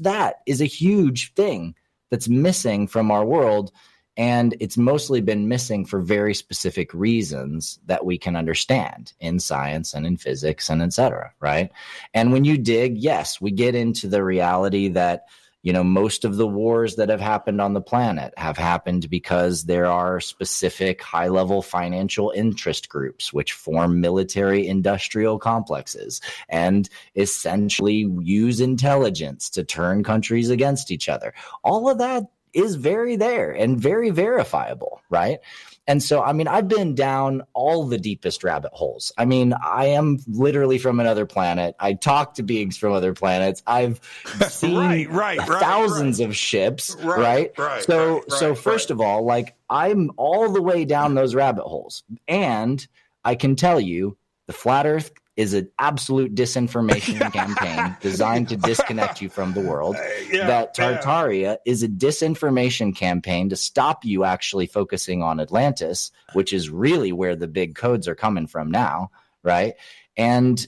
that is a huge thing that's missing from our world. And it's mostly been missing for very specific reasons that we can understand in science and in physics and et cetera, right? And when you dig, yes, we get into the reality that, most of the wars that have happened on the planet have happened because there are specific high-level financial interest groups which form military industrial complexes and essentially use intelligence to turn countries against each other. All of that is very there and very verifiable, right? And so, I've been down all the deepest rabbit holes. I am literally from another planet. I talk to beings from other planets. I've seen thousands of ships, right? So first of all, I'm all the way down those rabbit holes. And I can tell you the flat earth is an absolute disinformation campaign designed to disconnect you from the world. That Tartaria is a disinformation campaign to stop you actually focusing on Atlantis, which is really where the big codes are coming from now, right? And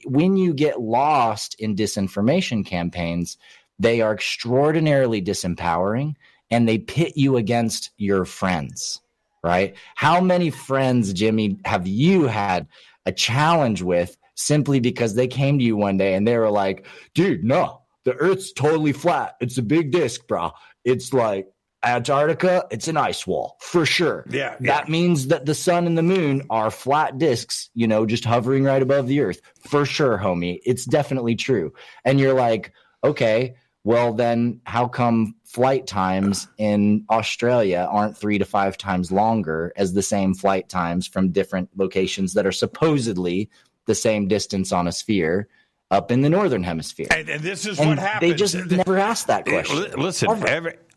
when you get lost in disinformation campaigns, they are extraordinarily disempowering, and they pit you against your friends, right? How many friends, Jimmy, have you had a challenge with simply because they came to you one day and they were like, dude, no, the earth's totally flat. It's a big disc, bro. It's like Antarctica, it's an ice wall for sure. That means that the sun and the moon are flat discs, just hovering right above the earth for sure, homie. It's definitely true. And you're like, okay, well then how come flight times in Australia aren't 3 to 5 times longer as the same flight times from different locations that are supposedly the same distance on a sphere up in the northern hemisphere? And this is what happens. They just never ask that question. Listen,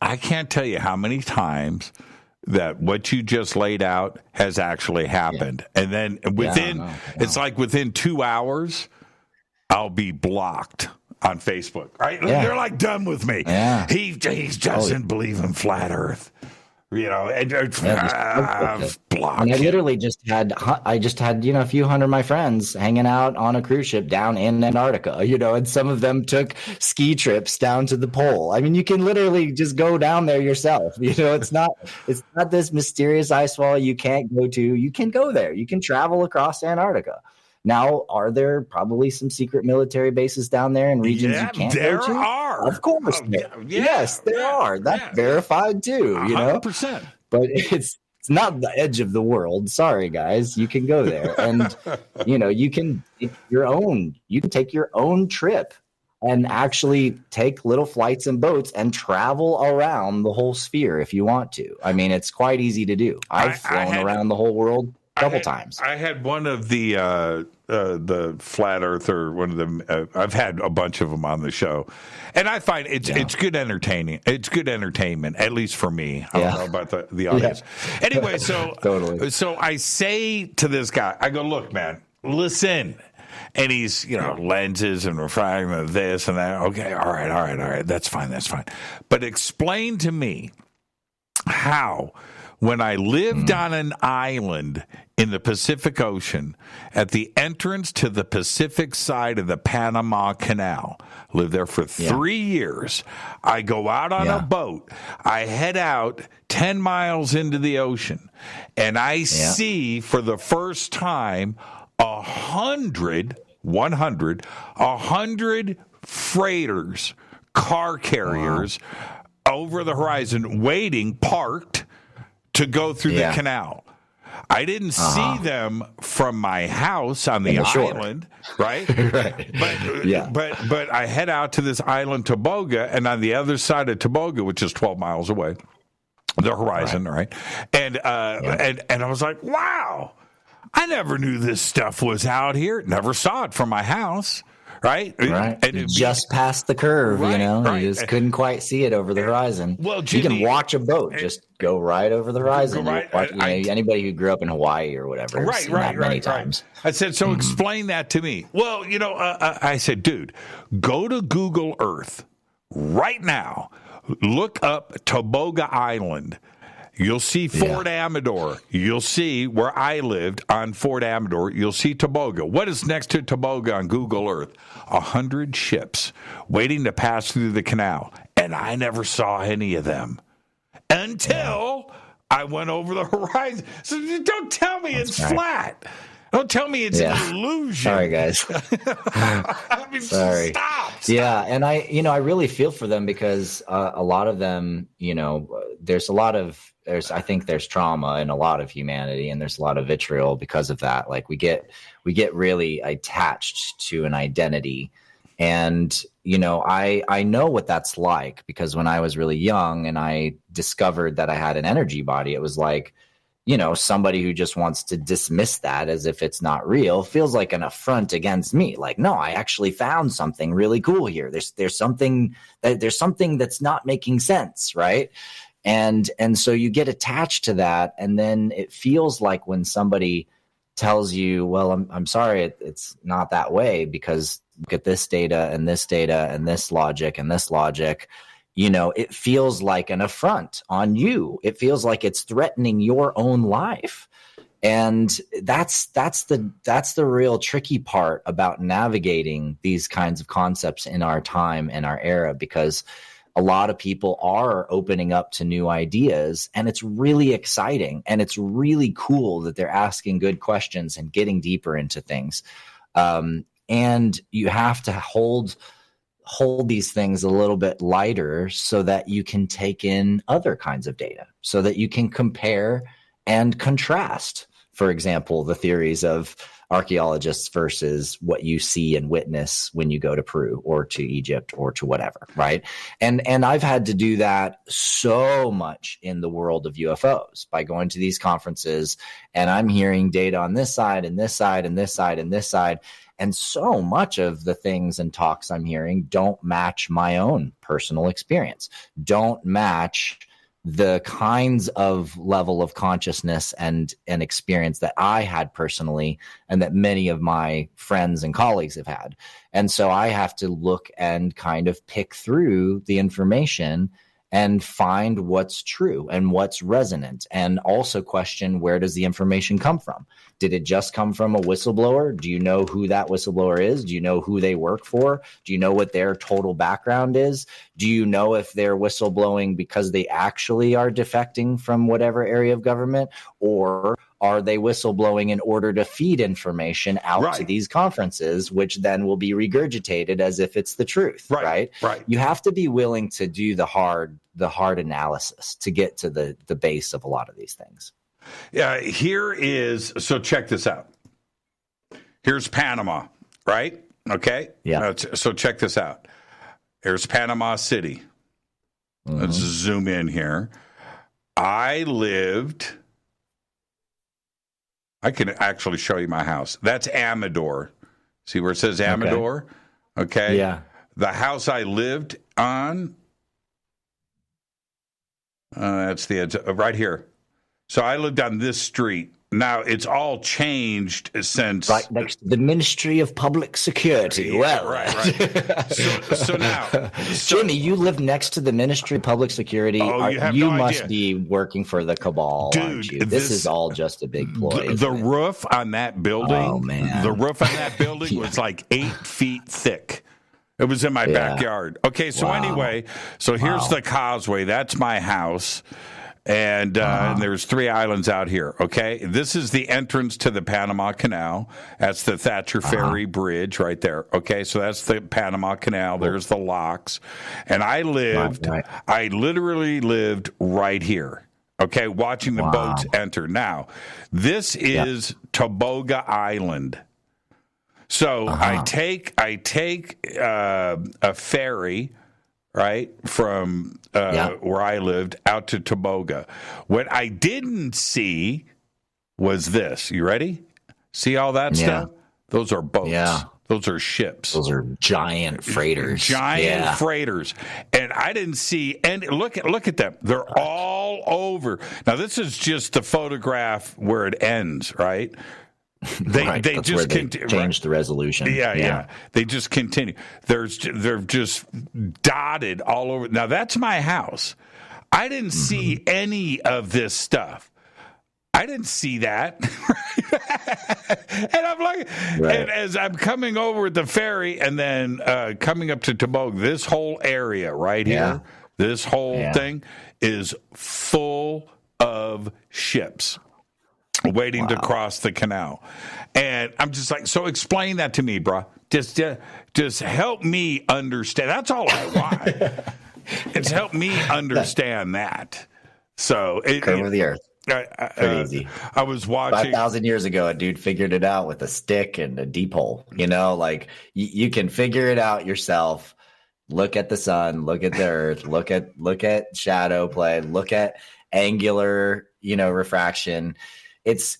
I can't tell you how many times that what you just laid out has actually happened. And then it's like within 2 hours, I'll be blocked on Facebook, right? They're like done with me. He doesn't believe in flat Earth, and blocked. And I literally just had a few hundred of my friends hanging out on a cruise ship down in Antarctica, and some of them took ski trips down to the pole. You can literally just go down there yourself. It's not this mysterious ice wall you can't go to. You can go there. You can travel across Antarctica. Now, are there probably some secret military bases down there in regions you can't go to? There are. Of course. Yes, there are. That's verified too, 100%. But it's not the edge of the world. Sorry, guys. You can go there. And, you can take your own trip and actually take little flights and boats and travel around the whole sphere if you want to. It's quite easy to do. I've flown around the whole world couple times. I had one of the flat earther, one of them. I've had a bunch of them on the show, and I find it's good entertaining. It's good entertainment, at least for me. I don't know about the audience. Anyway, so totally. So I say to this guy, I go, look, man, listen. And he's, lenses and refracting this and that. Okay, all right. That's fine. But explain to me how, when I lived on an island in the Pacific Ocean at the entrance to the Pacific side of the Panama Canal, lived there for 3 years, I go out on a boat, I head out 10 miles into the ocean, and I see for the first time 100 freighters, car carriers over the horizon, waiting, parked, to go through the canal. I didn't see them from my house on the island, right? But I head out to this island, Toboga, and on the other side of Toboga, which is 12 miles away, the horizon, right? And I was like, wow, I never knew this stuff was out here. Never saw it from my house. Right. And just past the curve, you just couldn't quite see it over the horizon. Well, Jimmy, you can watch a boat just go right over the horizon. Anybody who grew up in Hawaii or whatever, has seen that many times. I said, so explain that to me. Well, I said, dude, go to Google Earth right now, look up Toboga Island, You'll see Fort Amador. You'll see where I lived on Fort Amador. You'll see Toboga. What is next to Toboga on Google Earth? 100 ships waiting to pass through the canal. And I never saw any of them until I went over the horizon. So don't tell me it's flat. Don't tell me it's an illusion. Sorry, guys. I mean, Sorry. Stop. Yeah, and I really feel for them because a lot of them, I think there's trauma in a lot of humanity, and there's a lot of vitriol because of that. Like we get really attached to an identity, and I know what that's like because when I was really young and I discovered that I had an energy body, it was like, somebody who just wants to dismiss that as if it's not real feels like an affront against me. Like, no, I actually found something really cool here. There's something that's not making sense, right? And so you get attached to that, and then it feels like when somebody tells you, well, I'm sorry, it's not that way because look at this data and this data and this logic and this logic. It feels like an affront on you. It feels like it's threatening your own life. And that's the real tricky part about navigating these kinds of concepts in our time and our era, because a lot of people are opening up to new ideas, and it's really exciting and it's really cool that they're asking good questions and getting deeper into things. And you have to hold these things a little bit lighter so that you can take in other kinds of data, so that you can compare and contrast, for example, the theories of archaeologists versus what you see and witness when you go to Peru or to Egypt or to whatever, right? And I've had to do that so much in the world of UFOs by going to these conferences, and I'm hearing data on this side and this side and this side and this side. And so much of the things and talks I'm hearing don't match my own personal experience, don't match the kinds of level of consciousness and experience that I had personally and that many of my friends and colleagues have had. And so I have to look and kind of pick through the information and find what's true and what's resonant, and also question, where does the information come from? Did it just come from a whistleblower? Do you know who that whistleblower is? Do you know who they work for? Do you know what their total background is? Do you know if they're whistleblowing because they actually are defecting from whatever area of government, or are they whistleblowing in order to feed information out to these conferences, which then will be regurgitated as if it's the truth, right? You have to be willing to do the hard analysis to get to the base of a lot of these things. Yeah, so check this out. Here's Panama, right? Okay? Yeah. So check this out. Here's Panama City. Mm-hmm. Let's zoom in here. I can actually show you my house. That's Amador. See where it says Amador? Okay. Yeah. The house I lived on, that's the edge, right here. So I lived on this street. Now, it's all changed since... Right next to the Ministry of Public Security. Yeah, well, right. So now... Jimmy, you live next to the Ministry of Public Security. Oh, you must be working for the cabal, dude, aren't you? This is all just a big ploy. The roof on that building... Oh, man. The roof on that building was like 8 feet thick. It was in my backyard. Okay, so anyway, here's the causeway. That's my house. And there's 3 islands out here, okay? This is the entrance to the Panama Canal. That's the Thatcher Ferry Bridge right there, okay? So that's the Panama Canal. There's the locks. And I literally lived right here, okay, watching the boats enter. Now, this is Toboga Island. So I take a ferry, right, from where I lived out to Toboga. What I didn't see was this. You ready? See all that stuff? Those are boats. Yeah. Those are ships. Those are giant freighters. Freighters. And I didn't see any. Look at them. They're all over. Now, this is just the photograph where it ends, right? They just change the resolution. Yeah. They just continue. They're just dotted all over. Now that's my house. I didn't see any of this stuff. I didn't see that. And I'm like, and as I'm coming over at the ferry and then coming up to Tebogo, this whole area right here, this whole thing is full of ships waiting to cross the canal. And I'm just like, so explain that to me, bro. Just help me understand. That's all I want. It's help me understand that. So curve of the earth. Pretty easy. I was watching 5,000 years ago. A dude figured it out with a stick and a deep hole. You know, like you can figure it out yourself. Look at the sun. Look at the earth. Look at shadow play. Look at angular, refraction. It's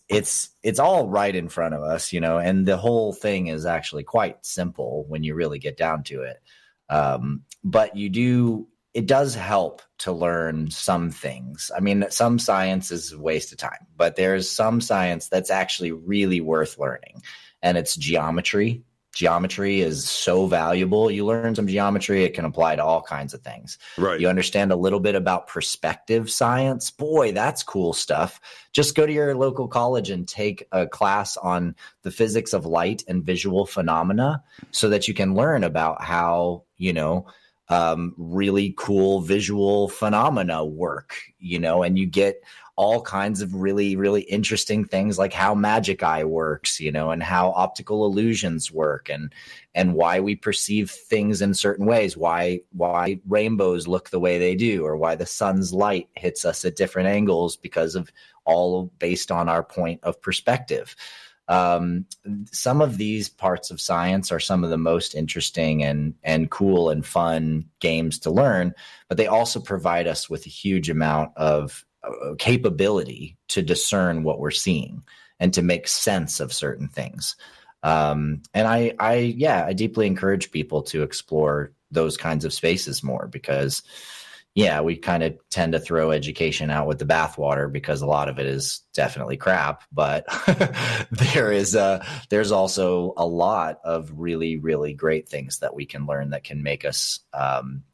all right in front of us, and the whole thing is actually quite simple when you really get down to it. But it does help to learn some things. I mean, some science is a waste of time, but there's some science that's actually really worth learning, and it's geometry. Geometry is so valuable. You learn some geometry, it can apply to all kinds of things. Right. You understand a little bit about perspective science. Boy, that's cool stuff. Just go to your local college and take a class on the physics of light and visual phenomena so that you can learn about how, really cool visual phenomena work, and you get all kinds of really, really interesting things like how magic eye works, and how optical illusions work and why we perceive things in certain ways, why rainbows look the way they do, or why the sun's light hits us at different angles because of all based on our point of perspective. Some of these parts of science are some of the most interesting and cool and fun games to learn, but they also provide us with a huge amount of capability to discern what we're seeing and to make sense of certain things. And I deeply encourage people to explore those kinds of spaces more because we kind of tend to throw education out with the bathwater because a lot of it is definitely crap, but there's also a lot of really, really great things that we can learn that can make us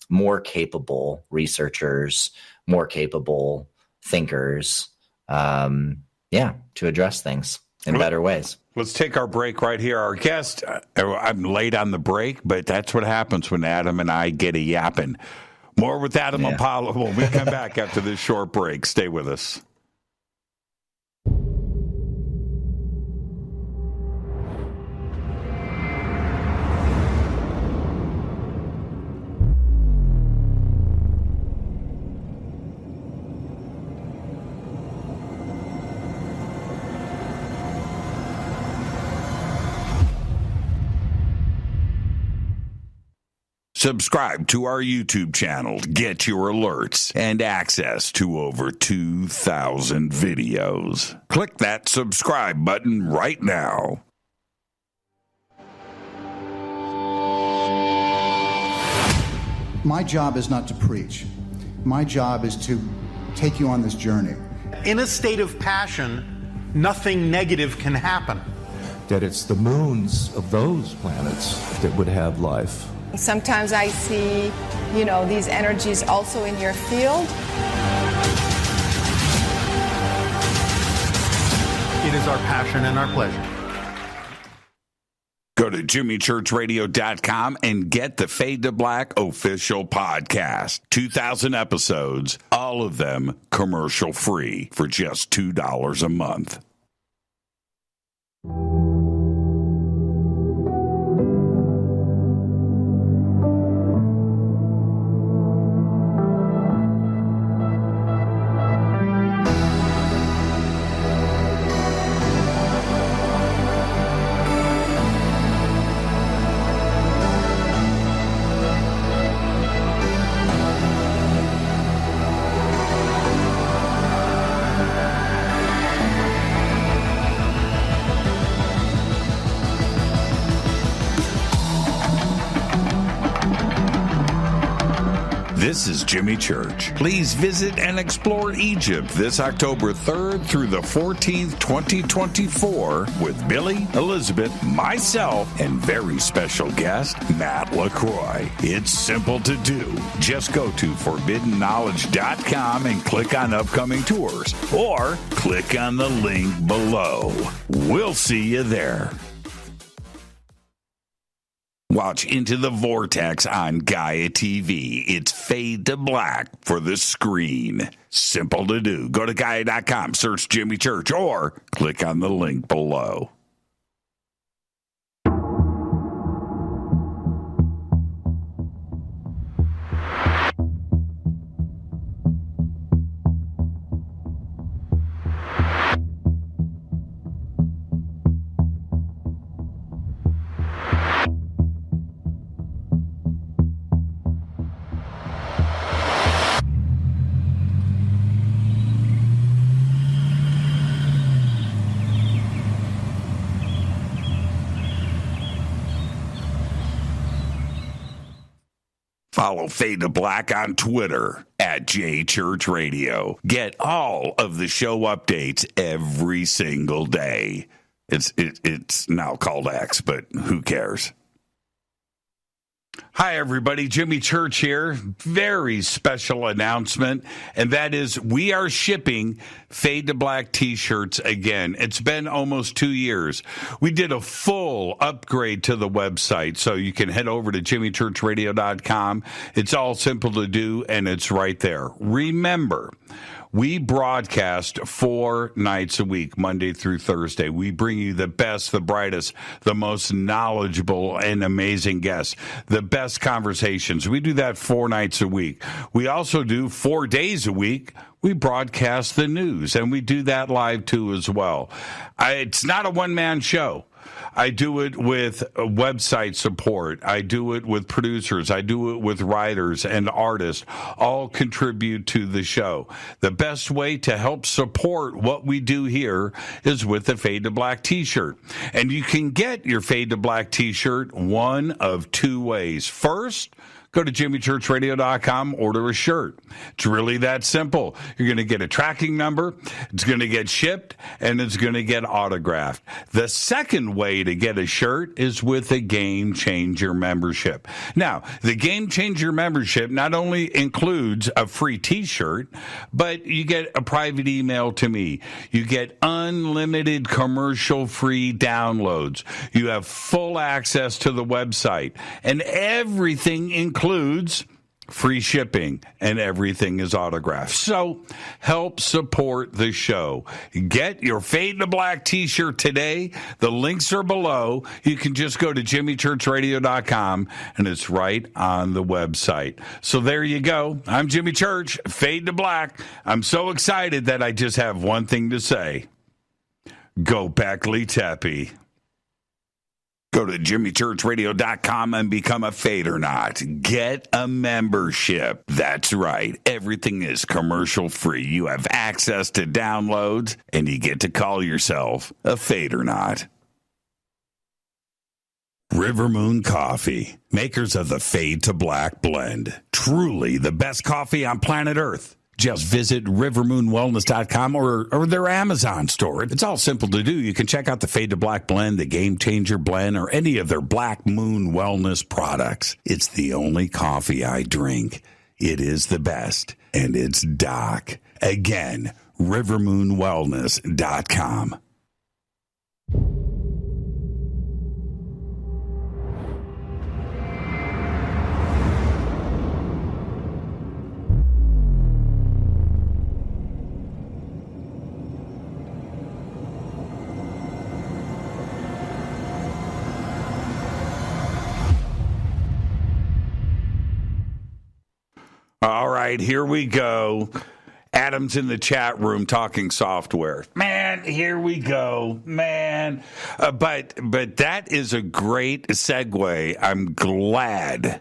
more capable researchers, more capable thinkers, to address things in better ways. Let's take our break right here. Our guest, I'm late on the break, but that's what happens when Adam and I get a yapping. More with Adam Apollo when we come back after this short break. Stay with us. Subscribe to our YouTube channel to get your alerts and access to over 2,000 videos. Click that subscribe button right now. My job is not to preach. My job is to take you on this journey. In a state of passion, nothing negative can happen. That it's the moons of those planets that would have life. Sometimes I see, these energies also in your field. It is our passion and our pleasure. Go to jimmychurchradio.com and get the Fade to Black official podcast. 2,000 episodes, all of them commercial free for just $2 a month. This is Jimmy Church. Please visit and explore Egypt this October 3rd through the 14th, 2024 with Billy, Elizabeth, myself, and very special guest, Matt LaCroix. It's simple to do. Just go to forbiddenknowledge.com and click on upcoming tours, or click on the link below. We'll see you there. Watch Into the Vortex on Gaia TV. It's Fade to Black for the screen. Simple to do. Go to Gaia.com, search Jimmy Church, or click on the link below. Follow Fade to Black on Twitter at JChurchRadio. Get all of the show updates every single day. It's now called X, but who cares? Hi, everybody. Jimmy Church here. Very special announcement, and that is we are shipping Fade to Black T-shirts again. It's been almost 2 years. We did a full upgrade to the website, so you can head over to jimmychurchradio.com. It's all simple to do, and it's right there. Remember, we broadcast 4 nights a week, Monday through Thursday. We bring you the best, the brightest, the most knowledgeable and amazing guests, the best conversations. We do that 4 nights a week. We also do 4 days a week. We broadcast the news, and we do that live too as well. It's not a one-man show. I do it with website support. I do it with producers. I do it with writers and artists. All contribute to the show. The best way to help support what we do here is with the Fade to Black T-shirt. And you can get your Fade to Black T-shirt one of 2 ways. First, go to jimmychurchradio.com, order a shirt. It's really that simple. You're going to get a tracking number, it's going to get shipped, and it's going to get autographed. The second way to get a shirt is with a Game Changer membership. Now, the Game Changer membership not only includes a free T-shirt, but you get a private email to me. You get unlimited commercial-free downloads. You have full access to the website, and everything includes free shipping, and everything is autographed. So help support the show. Get your Fade to Black T-shirt today. The links are below. You can just go to jimmychurchradio.com, and it's right on the website. So there you go. I'm Jimmy Church, Fade to Black. I'm so excited that I just have one thing to say. Go Beckley Tepe. Go to jimmychurchradio.com and become a Fadernaut. Get a membership. That's right. Everything is commercial free. You have access to downloads, and you get to call yourself a Fadernaut. River Moon Coffee, makers of the Fade to Black blend. Truly the best coffee on planet Earth. Just visit rivermoonwellness.com or their Amazon store. It's all simple to do. You can check out the Fade to Black blend, the Game Changer blend, or any of their Black Moon Wellness products. It's the only coffee I drink. It is the best, and it's Doc. Again, rivermoonwellness.com. All right, here we go. Adam's in the chat room talking software. Man, here we go, man. But that is a great segue. I'm glad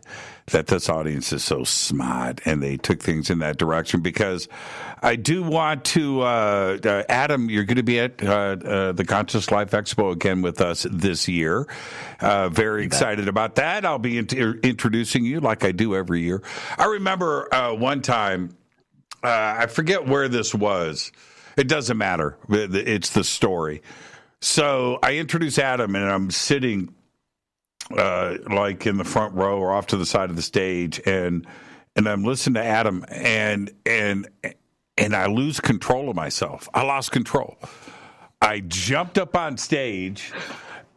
that this audience is so smart and they took things in that direction, because I do want to, Adam, you're going to be at the Conscious Life Expo again with us this year. Very excited about that. I'll be introducing you like I do every year. I remember one time, I forget where this was. It doesn't matter. It's the story. So I introduce Adam, and I'm sitting like in the front row or off to the side of the stage, and I'm listening to Adam, and I lose control of myself. I lost control. I jumped up on stage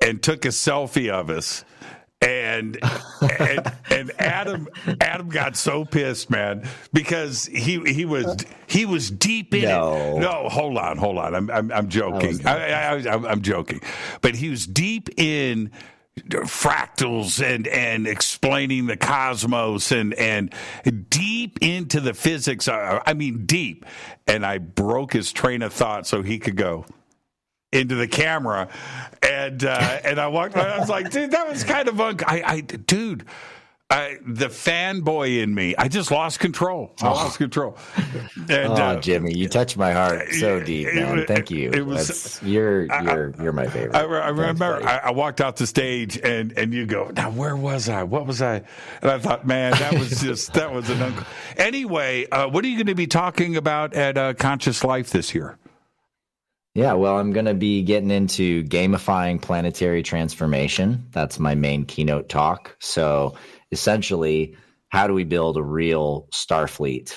and took a selfie of us. And Adam got so pissed, man, because he was deep in it. No, hold on. I'm joking. I'm joking, but he was deep in fractals and explaining the cosmos and deep into the physics. I mean, deep. And I broke his train of thought so he could go into the camera, and I walked by. I was like, dude, that was kind of the fanboy in me. I just lost control. And, Jimmy, you touched my heart so deep, man. Thank you. You're my favorite. I remember I walked out the stage, and you go, now where was I? What was I? And I thought, man, that was an uncle. Anyway, what are you going to be talking about at Conscious Life this year? Yeah, well, I'm going to be getting into gamifying planetary transformation. That's my main keynote talk. So essentially, how do we build a real Starfleet